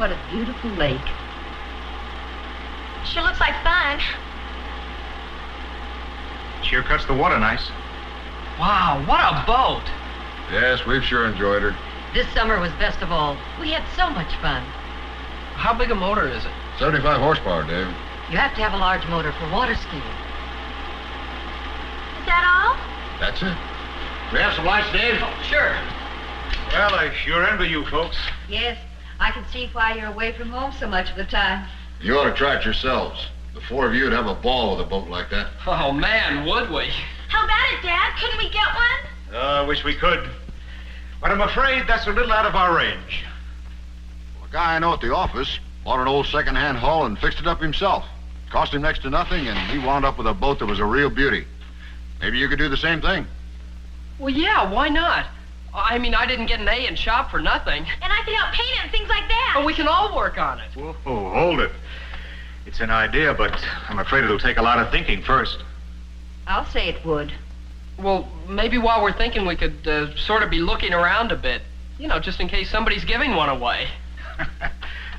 what a beautiful lake. Sure looks like fun. Sure cuts the water nice. Wow, what a boat! Yes, we've sure enjoyed her. This summer was best of all. We had so much fun. How big a motor is it? 75 horsepower, Dave. You have to have a large motor for water skiing. Is that all? That's it. We have some lights, Dave? Oh, sure. Well, I sure envy you folks. Yes, I can see why you're away from home so much of the time. You ought to try it yourselves. The four of you would have a ball with a boat like that. Oh, man, would we? How about it, Dad? Couldn't we get one? I wish we could. But I'm afraid that's a little out of our range. Well, a guy I know at the office bought an old second-hand hull and fixed it up himself. Cost him next to nothing, and he wound up with a boat that was a real beauty. Maybe you could do the same thing. Well, yeah, why not? I mean, I didn't get an A in shop for nothing. And I can help paint it and things like that. But we can all work on it. Whoa, hold it. It's an idea, but I'm afraid it'll take a lot of thinking first. I'll say it would. Well, maybe while we're thinking we could sort of be looking around a bit. You know, just in case somebody's giving one away.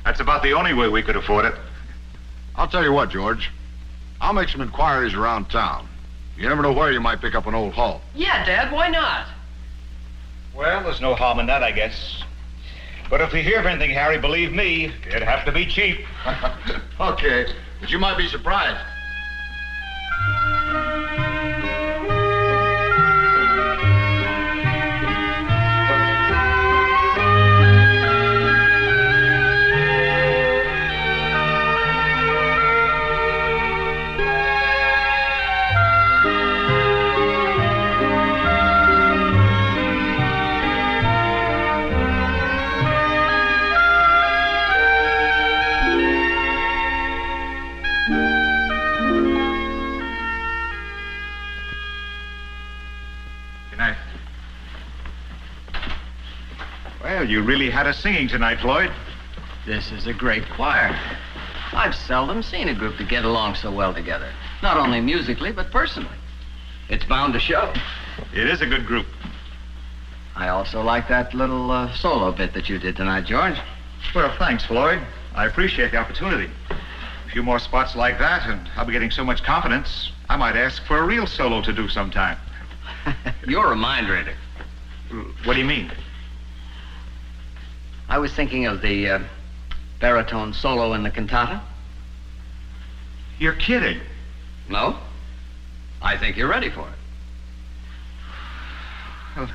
That's about the only way we could afford it. I'll tell you what, George. I'll make some inquiries around town. You never know where you might pick up an old hull. Yeah, Dad, why not? Well, there's no harm in that, I guess. But if we hear of anything, Harry, believe me, it'd have to be cheap. Okay, but you might be surprised. Well, you really had us singing tonight, Floyd. This is a great choir. I've seldom seen a group that get along so well together. Not only musically, but personally. It's bound to show. It is a good group. I also like that little solo bit that you did tonight, George. Well, thanks, Floyd. I appreciate the opportunity. A few more spots like that, and I'll be getting so much confidence, I might ask for a real solo to do sometime. You're a mind reader. What do you mean? I was thinking of the baritone solo in the cantata. You're kidding. No? I think you're ready for it. Well,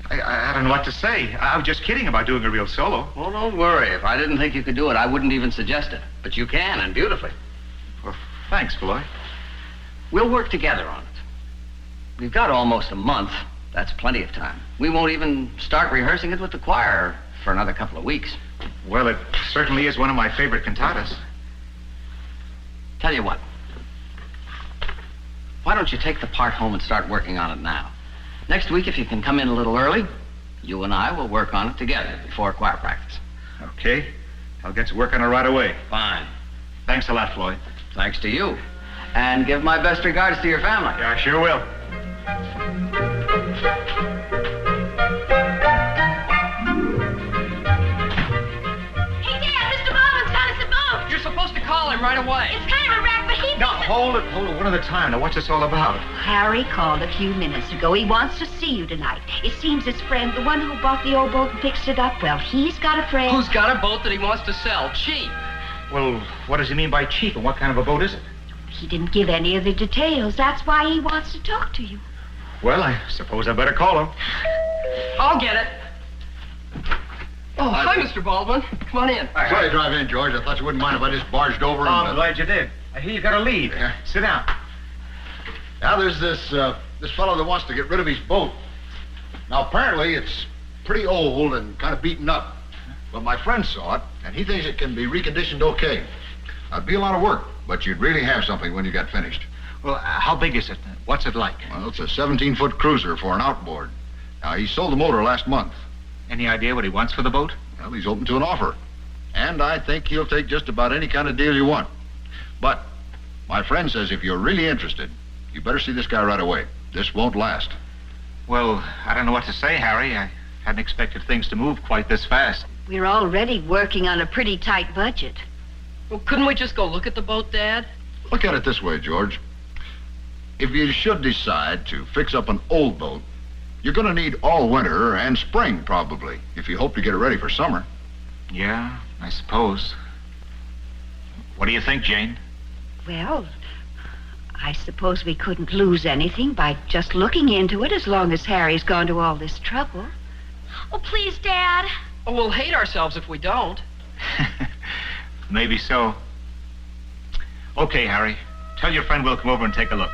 I don't know what to say. I was just kidding about doing a real solo. Well, don't worry. If I didn't think you could do it, I wouldn't even suggest it. But you can, and beautifully. Well, thanks, Floyd. We'll work together on it. We've got almost a month. That's plenty of time. We won't even start rehearsing it with the choir for another couple of weeks. Well, it certainly is one of my favorite cantatas. Tell you what. Why don't you take the part home and start working on it now? Next week, if you can come in a little early, you and I will work on it together before choir practice. Okay. I'll get to work on it right away. Fine. Thanks a lot, Floyd. Thanks to you. And give my best regards to your family. Yeah, I sure will. Hey, Dad, Mr. Baldwin's got us a boat. You're supposed to call him right away. It's kind of a wreck, but he... Now, hold it, one at a time. Now, what's this all about? Harry called a few minutes ago. He wants to see you tonight. It seems his friend, the one who bought the old boat and fixed it up, well, he's got a friend. Who's got a boat that he wants to sell cheap? Well, what does he mean by cheap, and what kind of a boat is it? He didn't give any of the details. That's why he wants to talk to you. Well, I suppose I better call him. I'll get it. Oh, hi, Mr. Baldwin. Come on in. Sorry, drive in, George. I thought you wouldn't mind if I just barged over and... I'm glad you did. I hear you got a lead. Yeah. Sit down. Now, there's this fellow that wants to get rid of his boat. Now, apparently, it's pretty old and kind of beaten up. But my friend saw it, and he thinks it can be reconditioned okay. It'd be a lot of work, but you'd really have something when you got finished. Well, how big is it? What's it like? Well, it's a 17-foot cruiser for an outboard. Now, he sold the motor last month. Any idea what he wants for the boat? Well, he's open to an offer. And I think he'll take just about any kind of deal you want. But my friend says if you're really interested, you better see this guy right away. This won't last. Well, I don't know what to say, Harry. I hadn't expected things to move quite this fast. We're already working on a pretty tight budget. Well, couldn't we just go look at the boat, Dad? Look at it this way, George. If you should decide to fix up an old boat, you're going to need all winter and spring, probably, if you hope to get it ready for summer. Yeah, I suppose. What do you think, Jane? Well, I suppose we couldn't lose anything by just looking into it as long as Harry's gone to all this trouble. Oh, please, Dad. Oh, we'll hate ourselves if we don't. Maybe so. Okay, Harry. Tell your friend we'll come over and take a look.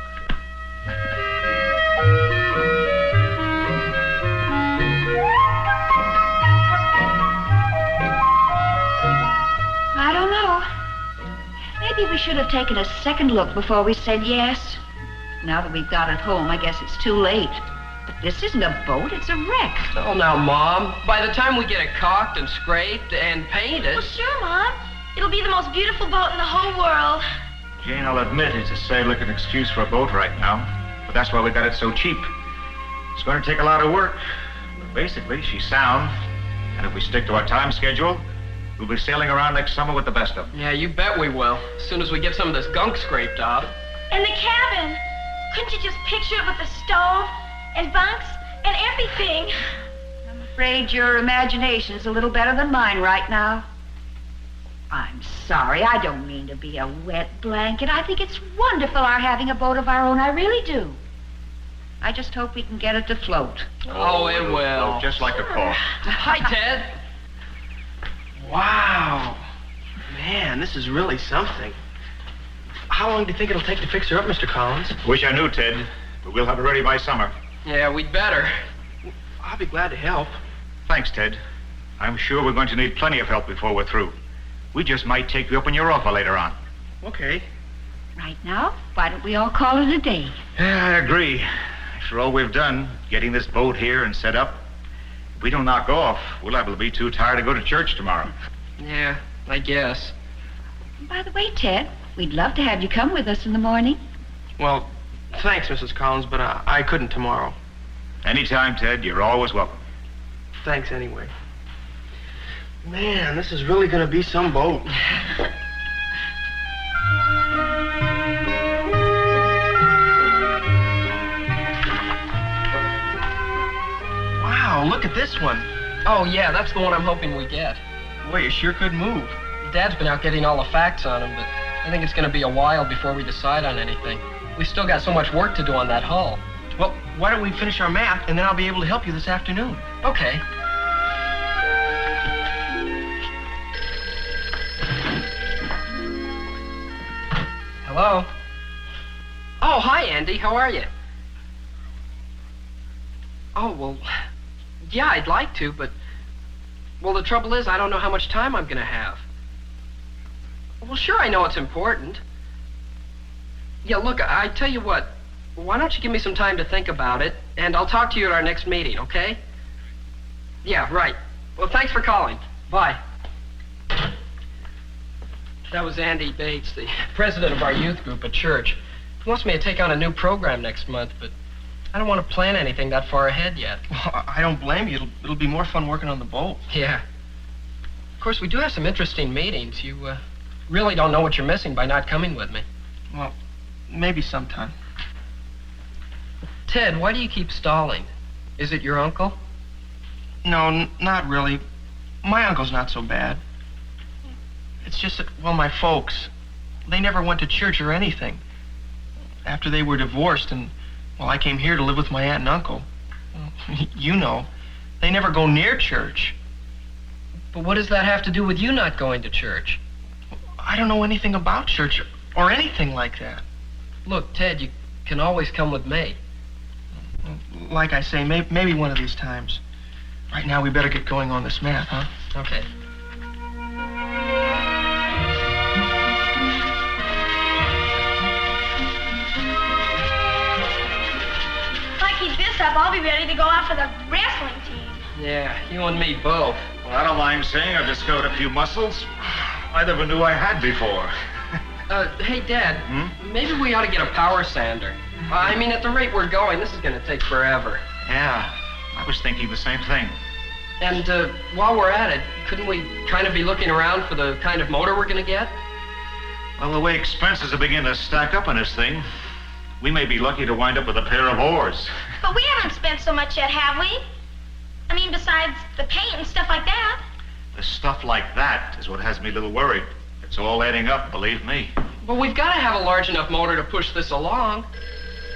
I don't know. Maybe we should have taken a second look before we said yes. Now that we've got it home, I guess it's too late. But this isn't a boat, it's a wreck. Oh, now, Mom. By the time we get it caulked and scraped and painted... Well, sure, Mom. It'll be the most beautiful boat in the whole world. Jane, I'll admit it's a sad-looking excuse for a boat right now. But that's why we got it so cheap. It's going to take a lot of work. But basically, she's sound. And if we stick to our time schedule, we'll be sailing around next summer with the best of them. Yeah, you bet we will. As soon as we get some of this gunk scraped off. And the cabin. Couldn't you just picture it with the stove and bunks and everything? I'm afraid your imagination's a little better than mine right now. I'm sorry, I don't mean to be a wet blanket. I think it's wonderful our having a boat of our own. I really do. I just hope we can get it to float. Oh, it will. Float just like a cork. Hi, Ted. Wow. Man, this is really something. How long do you think it'll take to fix her up, Mr. Collins? Wish I knew, Ted. But we'll have it ready by summer. Yeah, we'd better. I'll be glad to help. Thanks, Ted. I'm sure we're going to need plenty of help before we're through. We just might take you up on your offer later on. Okay. Right now, why don't we all call it a day? Yeah, I agree. After all we've done, getting this boat here and set up, if we don't knock off, we're liable to be too tired to go to church tomorrow. Yeah, I guess. By the way, Ted, we'd love to have you come with us in the morning. Well, thanks, Mrs. Collins, but I couldn't tomorrow. Anytime, Ted. You're always welcome. Thanks anyway. Man, this is really going to be some boat. Wow, look at this one. Oh, yeah, that's the one I'm hoping we get. Boy, you sure could move. Dad's been out getting all the facts on him, but I think it's going to be a while before we decide on anything. We've still got so much work to do on that hull. Well, why don't we finish our map, and then I'll be able to help you this afternoon. Okay. Hello? Oh, hi, Andy. How are you? Oh, well, yeah, I'd like to, but... Well, the trouble is, I don't know how much time I'm going to have. Well, sure, I know it's important. Yeah, look, I tell you what. Why don't you give me some time to think about it, and I'll talk to you at our next meeting, okay? Yeah, right. Well, thanks for calling. Bye. That was Andy Bates, the president of our youth group at church. He wants me to take on a new program next month, but I don't want to plan anything that far ahead yet. Well, I don't blame you. It'll be more fun working on the boat. Yeah. Of course, we do have some interesting meetings. You really don't know what you're missing by not coming with me. Well, maybe sometime. Ted, why do you keep stalling? Is it your uncle? No, not really. My uncle's not so bad. It's just that, well, my folks, they never went to church or anything. After they were divorced and, well, I came here to live with my aunt and uncle. Well, you know, they never go near church. But what does that have to do with you not going to church? I don't know anything about church or anything like that. Look, Ted, you can always come with me. Like I say, maybe one of these times. Right now, we better get going on this map, huh? Okay. If I keep this up, I'll be ready to go out for the wrestling team. Yeah, you and me both. Well, I don't mind saying I've discovered a few muscles I never knew I had before. Hey, Dad, maybe we ought to get a power sander. I mean, at the rate we're going, this is going to take forever. Yeah, I was thinking the same thing. And while we're at it, couldn't we kind of be looking around for the kind of motor we're going to get? Well, the way expenses are beginning to stack up on this thing, we may be lucky to wind up with a pair of oars. But we haven't spent so much yet, have we? I mean, besides the paint and stuff like that. The stuff like that is what has me a little worried. It's all adding up, believe me. Well, we've got to have a large enough motor to push this along.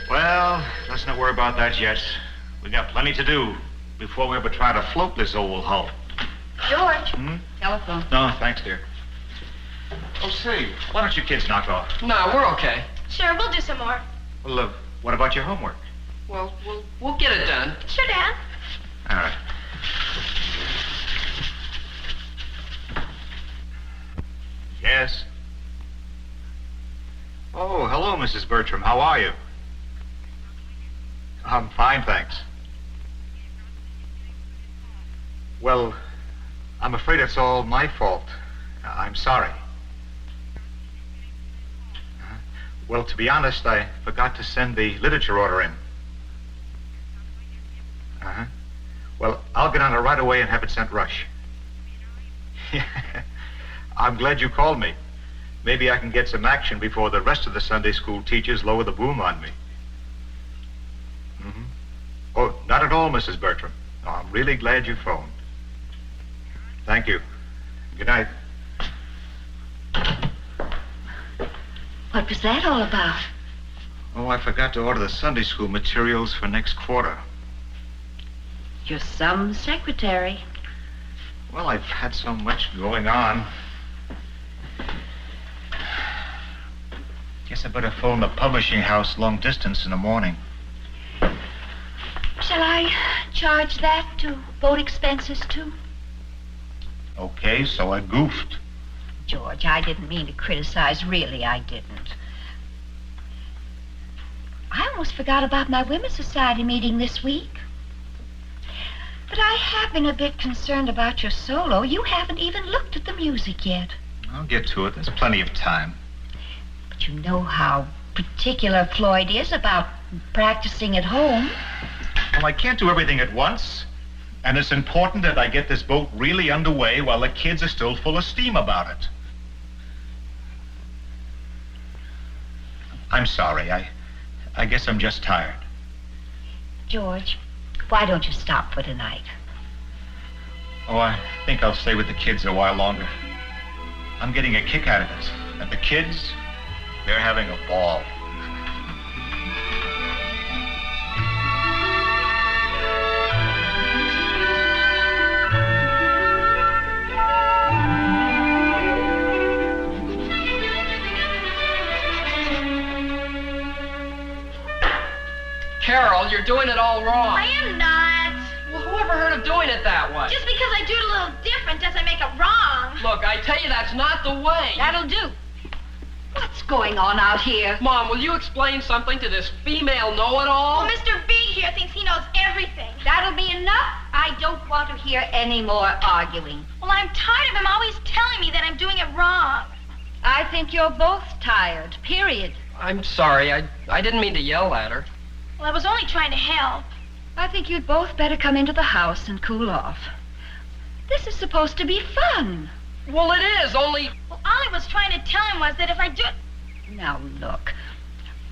Well, let's not worry about that yet. We got plenty to do before we ever try to float this old hull. George. Telephone. No, thanks, dear. Oh, say, why don't you kids knock off? No, we're okay. Sure, we'll do some more. Well, what about your homework? Well, we'll get it done. Sure, Dad. All right. Yes? Oh, hello, Mrs. Bertram. How are you? I'm fine, thanks. Well, I'm afraid it's all my fault. I'm sorry. Well, to be honest, I forgot to send the literature order in. Uh-huh. Well, I'll get on it right away and have it sent rush. I'm glad you called me. Maybe I can get some action before the rest of the Sunday school teachers lower the boom on me. Mm-hmm. Oh, not at all, Mrs. Bertram. No, I'm really glad you phoned. Thank you. Good night. What was that all about? Oh, I forgot to order the Sunday school materials for next quarter. You're some secretary. Well, I've had so much going on. Guess I better phone the publishing house long distance in the morning. Shall I charge that to boat expenses, too? Okay, so I goofed. George, I didn't mean to criticize. Really, I didn't. I almost forgot about my Women's Society meeting this week. But I have been a bit concerned about your solo. You haven't even looked at the music yet. I'll get to it. There's plenty of time. But you know how particular Floyd is about practicing at home. Well, I can't do everything at once. And it's important that I get this boat really underway while the kids are still full of steam about it. I'm sorry. I guess I'm just tired. George, why don't you stop for tonight? Oh, I think I'll stay with the kids a while longer. I'm getting a kick out of this. And the kids, they're having a ball. Carol, you're doing it all wrong. I am not. Well, whoever heard of doing it that way? Just because I do it a little different doesn't make it wrong. Look, I tell you, that's not the way. That'll do. What's going on out here? Mom, will you explain something to this female know-it-all? Well, Mr. Big here thinks he knows everything. That'll be enough. I don't want to hear any more arguing. Well, I'm tired of him always telling me that I'm doing it wrong. I think you're both tired, period. I'm sorry. I didn't mean to yell at her. Well, I was only trying to help. I think you'd both better come into the house and cool off. This is supposed to be fun. Well, it is, only... Well, all I was trying to tell him was that if I do... Now, look.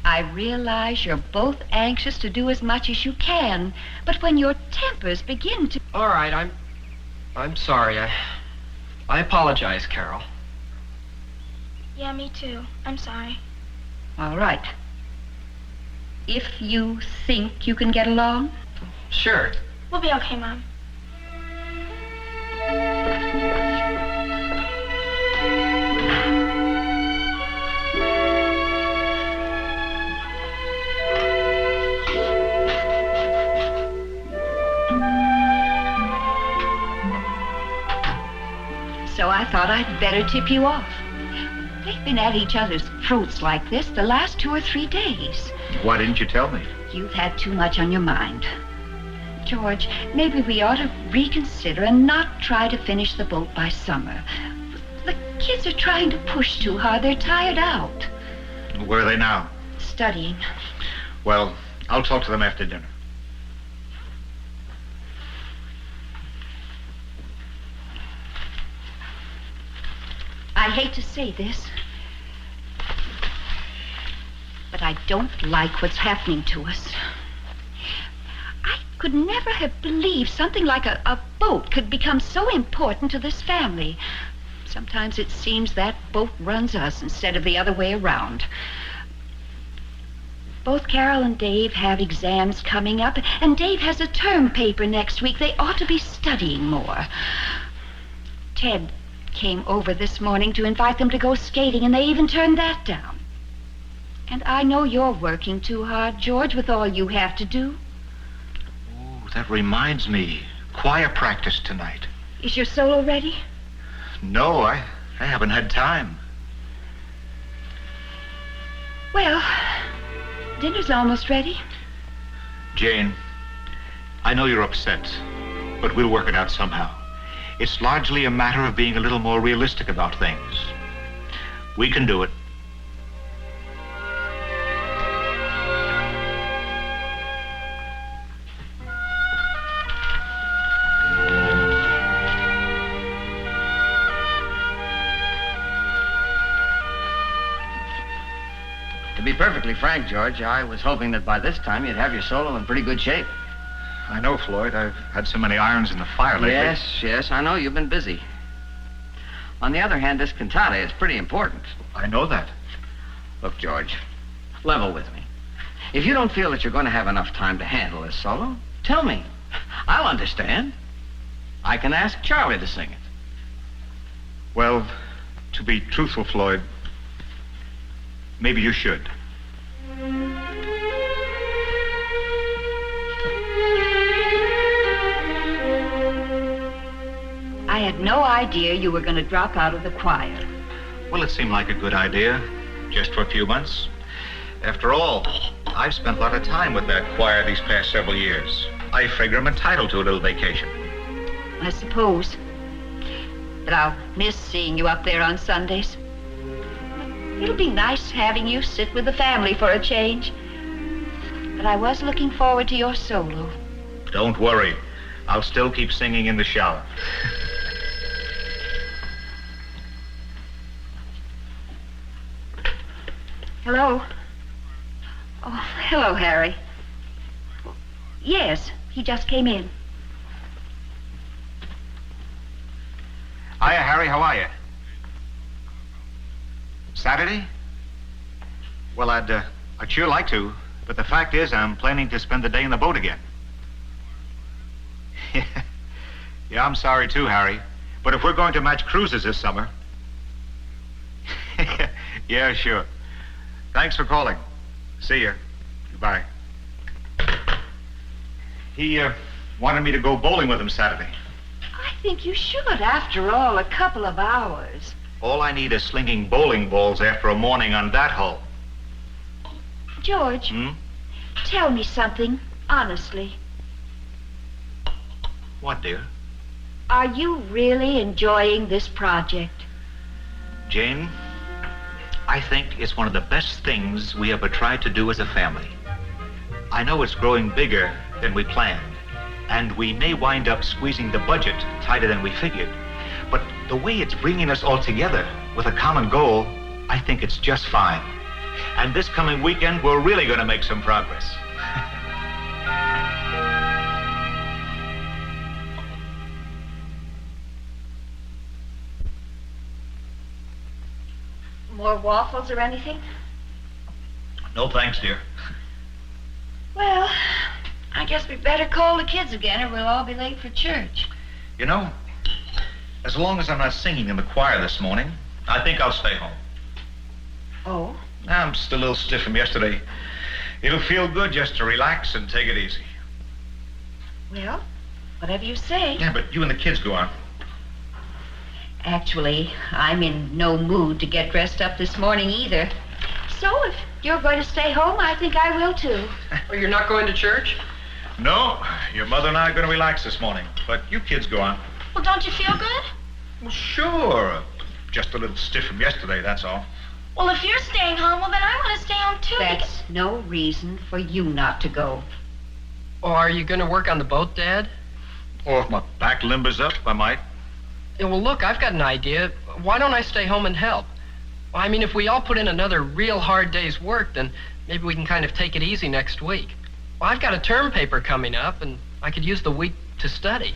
I realize you're both anxious to do as much as you can, but when your tempers begin to... All right, I'm sorry. I apologize, Carol. Yeah, me too. I'm sorry. All right. If you think you can get along? Sure. We'll be okay, Mom. So I thought I'd better tip you off. They've been at each other's throats like this the last 2 or 3 days. Why didn't you tell me? You've had too much on your mind. George, maybe we ought to reconsider and not try to finish the boat by summer. The kids are trying to push too hard. They're tired out. Where are they now? Studying. Well, I'll talk to them after dinner. I hate to say this, but I don't like what's happening to us. I could never have believed something like a boat could become so important to this family. Sometimes it seems that boat runs us instead of the other way around. Both Carol and Dave have exams coming up, and Dave has a term paper next week. They ought to be studying more. Ted came over this morning to invite them to go skating, and they even turned that down. And I know you're working too hard, George, with all you have to do. Oh, that reminds me. Choir practice tonight. Is your solo ready? No, I haven't had time. Well, dinner's almost ready. Jane, I know you're upset, but we'll work it out somehow. It's largely a matter of being a little more realistic about things. We can do it. To be perfectly frank, George, I was hoping that by this time you'd have your solo in pretty good shape. I know, Floyd. I've had so many irons in the fire lately. Yes, I know you've been busy. On the other hand, this cantata is pretty important. I know that. Look, George, level with me. If you don't feel that you're going to have enough time to handle this solo, tell me. I'll understand. I can ask Charlie to sing it. Well, to be truthful, Floyd, maybe you should. I had no idea you were going to drop out of the choir. Well, it seemed like a good idea, just for a few months. After all, I've spent a lot of time with that choir these past several years. I figure I'm entitled to a little vacation. I suppose. But I'll miss seeing you up there on Sundays. It'll be nice having you sit with the family for a change. But I was looking forward to your solo. Don't worry. I'll still keep singing in the shower. Hello? Oh, hello, Harry. Yes, he just came in. Hiya, Harry. How are you? Saturday? Well, I'd sure like to, but the fact is I'm planning to spend the day in the boat again. Yeah, I'm sorry too, Harry. But if we're going to match cruises this summer... Yeah, sure. Thanks for calling. See you. Goodbye. He wanted me to go bowling with him Saturday. I think you should, after all, a couple of hours. All I need is slinging bowling balls after a morning on that hull. George, tell me something, honestly. What, dear? Are you really enjoying this project? Jane, I think it's one of the best things we ever tried to do as a family. I know it's growing bigger than we planned, and we may wind up squeezing the budget tighter than we figured. But the way it's bringing us all together with a common goal, I think it's just fine. And this coming weekend, we're really going to make some progress. More waffles or anything? No thanks, dear. Well, I guess we better call the kids again or we'll all be late for church. You know, as long as I'm not singing in the choir this morning, I think I'll stay home. Oh? I'm still a little stiff from yesterday. It'll feel good just to relax and take it easy. Well, whatever you say. Yeah, but you and the kids go on. Actually, I'm in no mood to get dressed up this morning either. So if you're going to stay home, I think I will too. Or you're not going to church? No, your mother and I are going to relax this morning, but you kids go on. Well, don't you feel good? Well, sure. Just a little stiff from yesterday, that's all. Well, if you're staying home, well, then I want to stay home too. That's no reason for you not to go. Or are you going to work on the boat, Dad? Or if my back limbers up, I might. Yeah, well, look, I've got an idea. Why don't I stay home and help? I mean, if we all put in another real hard day's work, then maybe we can kind of take it easy next week. Well, I've got a term paper coming up, and I could use the week to study.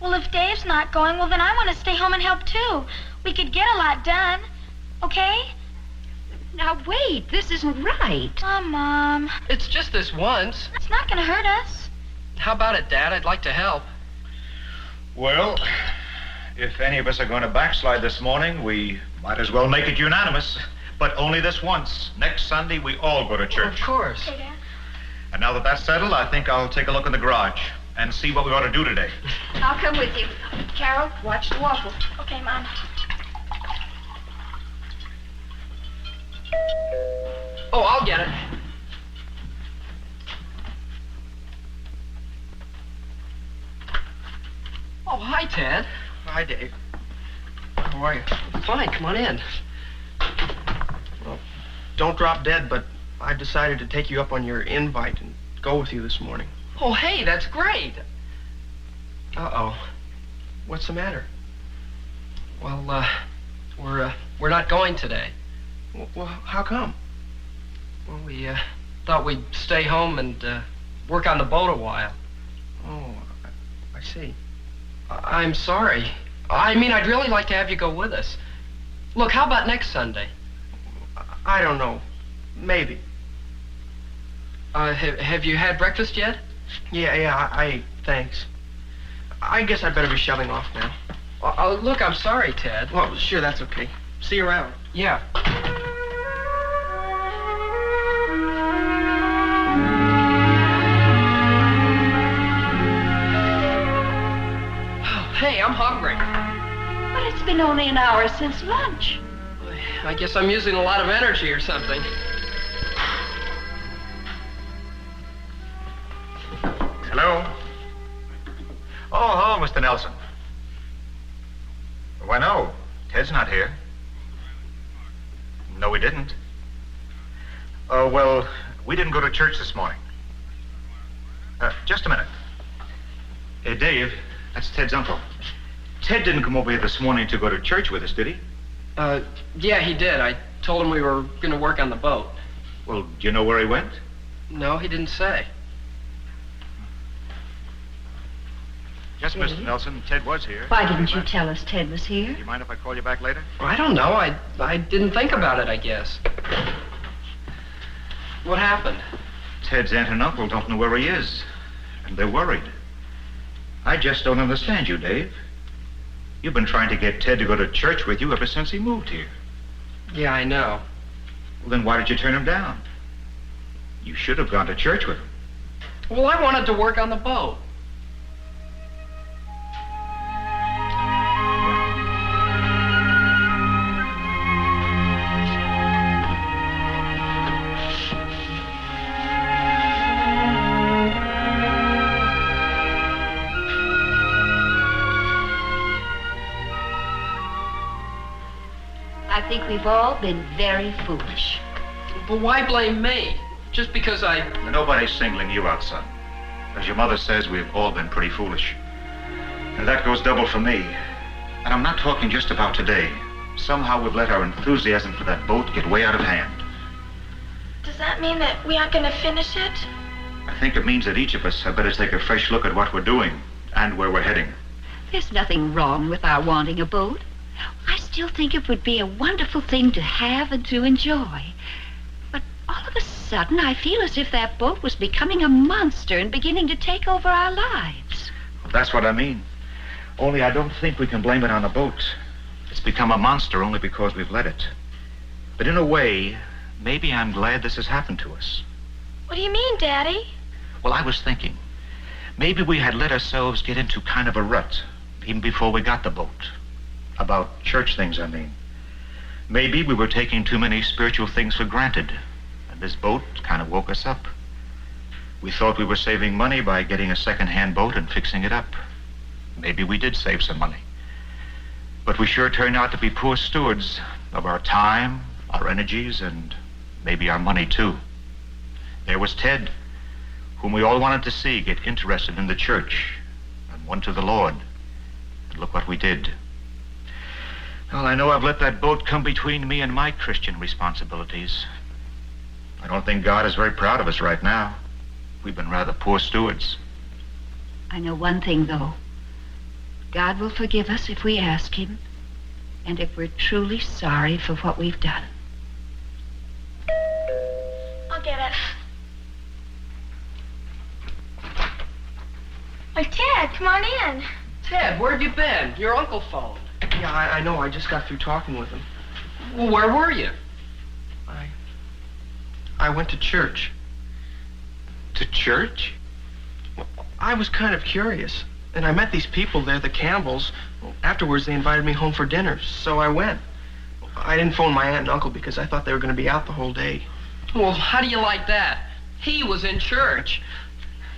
Well, if Dave's not going, well, then I want to stay home and help, too. We could get a lot done. Okay? Now, wait. This isn't right. Oh, Mom. It's just this once. It's not going to hurt us. How about it, Dad? I'd like to help. Well, if any of us are going to backslide this morning, we might as well make it unanimous. But only this once. Next Sunday, we all go to church. Of course. Okay, Dad. And now that that's settled, I think I'll take a look in the garage and see what we ought to do today. I'll come with you. Carol, watch the waffle. Okay, Mom. Oh, I'll get it. Oh, hi, Ted. Hi, Dave. How are you? Fine, come on in. Well, don't drop dead, but I've decided to take you up on your invite and go with you this morning. Oh, hey, that's great. Uh-oh. What's the matter? Well, we're not going today. Well, how come? Well, we thought we'd stay home and work on the boat a while. Oh, I see. I'm sorry. I mean, I'd really like to have you go with us. Look, how about next Sunday? I don't know. Maybe. Have you had breakfast yet? Yeah, I ate. Thanks. I guess I'd better be shoving off now. Look, I'm sorry, Ted. Well, sure, that's okay. See you around. Yeah. Hey, I'm hungry. But it's been only an hour since lunch. I guess I'm using a lot of energy or something. Hello? Oh, hello, Mr. Nelson. Why, no. Ted's not here. No, we didn't. Oh, well, we didn't go to church this morning. Just a minute. Hey, Dave, that's Ted's uncle. Ted didn't come over here this morning to go to church with us, did he? Yeah, he did. I told him we were going to work on the boat. Well, do you know where he went? No, he didn't say. Yes, Mr. Nelson, Ted was here. Why didn't you tell us Ted was here? Do you mind if I call you back later? I don't know. I didn't think about it, I guess. What happened? Ted's aunt and uncle don't know where he is, and they're worried. I just don't understand you, Dave. You've been trying to get Ted to go to church with you ever since he moved here. Yeah, I know. Well, then why did you turn him down? You should have gone to church with him. Well, I wanted to work on the boat. I think we've all been very foolish. But why blame me? Just because I... Nobody's singling you out, son. As your mother says, we've all been pretty foolish. And that goes double for me. And I'm not talking just about today. Somehow we've let our enthusiasm for that boat get way out of hand. Does that mean that we aren't going to finish it? I think it means that each of us had better take a fresh look at what we're doing and where we're heading. There's nothing wrong with our wanting a boat. I still think it would be a wonderful thing to have and to enjoy. But all of a sudden, I feel as if that boat was becoming a monster and beginning to take over our lives. Well, that's what I mean. Only I don't think we can blame it on the boat. It's become a monster only because we've let it. But in a way, maybe I'm glad this has happened to us. What do you mean, Daddy? Well, I was thinking, maybe we had let ourselves get into kind of a rut, even before we got the boat. About church things, I mean. Maybe we were taking too many spiritual things for granted, and this boat kind of woke us up. We thought we were saving money by getting a second-hand boat and fixing it up. Maybe we did save some money. But we sure turned out to be poor stewards of our time, our energies, and maybe our money, too. There was Ted, whom we all wanted to see get interested in the church and won to the Lord. And look what we did. Well, I know I've let that boat come between me and my Christian responsibilities. I don't think God is very proud of us right now. We've been rather poor stewards. I know one thing, though. God will forgive us if we ask him, and if we're truly sorry for what we've done. I'll get it. Well, Ted, come on in. Ted, where have you been? Your uncle phoned. Yeah, I know. I just got through talking with him. Well, where were you? I went to church. To church? I was kind of curious, and I met these people there, the Campbells. Afterwards, they invited me home for dinner, so I went. I didn't phone my aunt and uncle because I thought they were going to be out the whole day. Well, how do you like that? He was in church.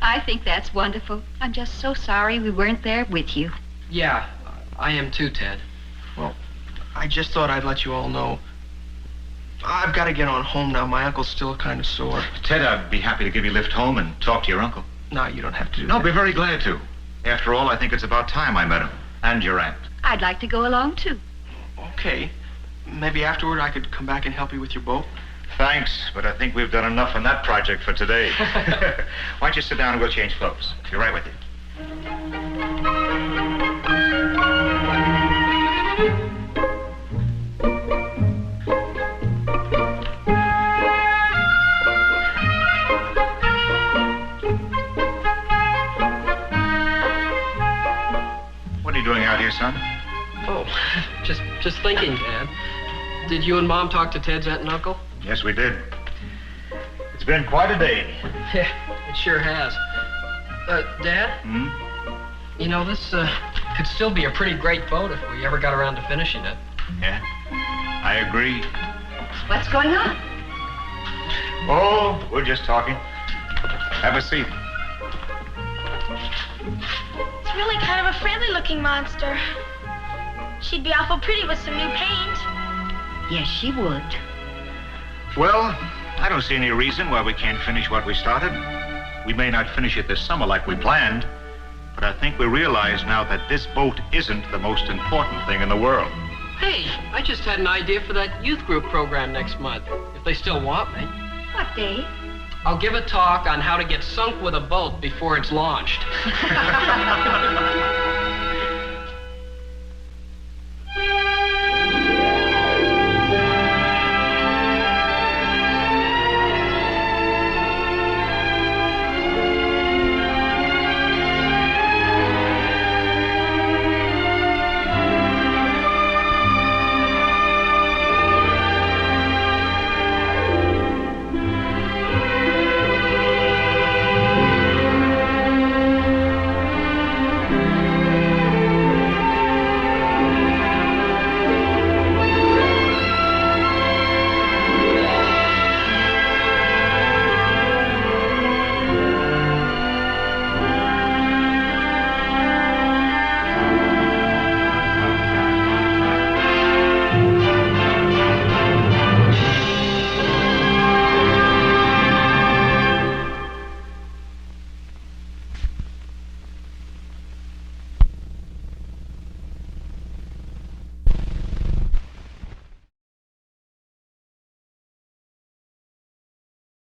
I think that's wonderful. I'm just so sorry we weren't there with you. Yeah, I am too, Ted. Well, I just thought I'd let you all know. I've got to get on home now. My uncle's still kind of sore. Ted, I'd be happy to give you a lift home and talk to your uncle. No, you don't have to do No, that. be very glad to. After all, I think it's about time I met him. And your aunt. I'd like to go along, too. Okay. Maybe afterward I could come back and help you with your boat. Thanks, but I think we've done enough on that project for today. Why don't you sit down and we'll change clothes? Be right with you. What are you doing out here, son? Oh, just thinking, Dad. Did you and Mom talk to Ted's aunt and uncle? Yes, we did. It's been quite a day. Yeah, it sure has. Dad? Hmm? You know, this could still be a pretty great boat if we ever got around to finishing it. Yeah, I agree. What's going on? Oh, we're just talking. Have a seat. It's really kind of a friendly-looking monster. She'd be awful pretty with some new paint. Yes, she would. Well, I don't see any reason why we can't finish what we started. We may not finish it this summer like we planned, but I think we realize now that this boat isn't the most important thing in the world. Hey, I just had an idea for that youth group program next month, if they still want me. What day? I'll give a talk on how to get sunk with a boat before it's launched.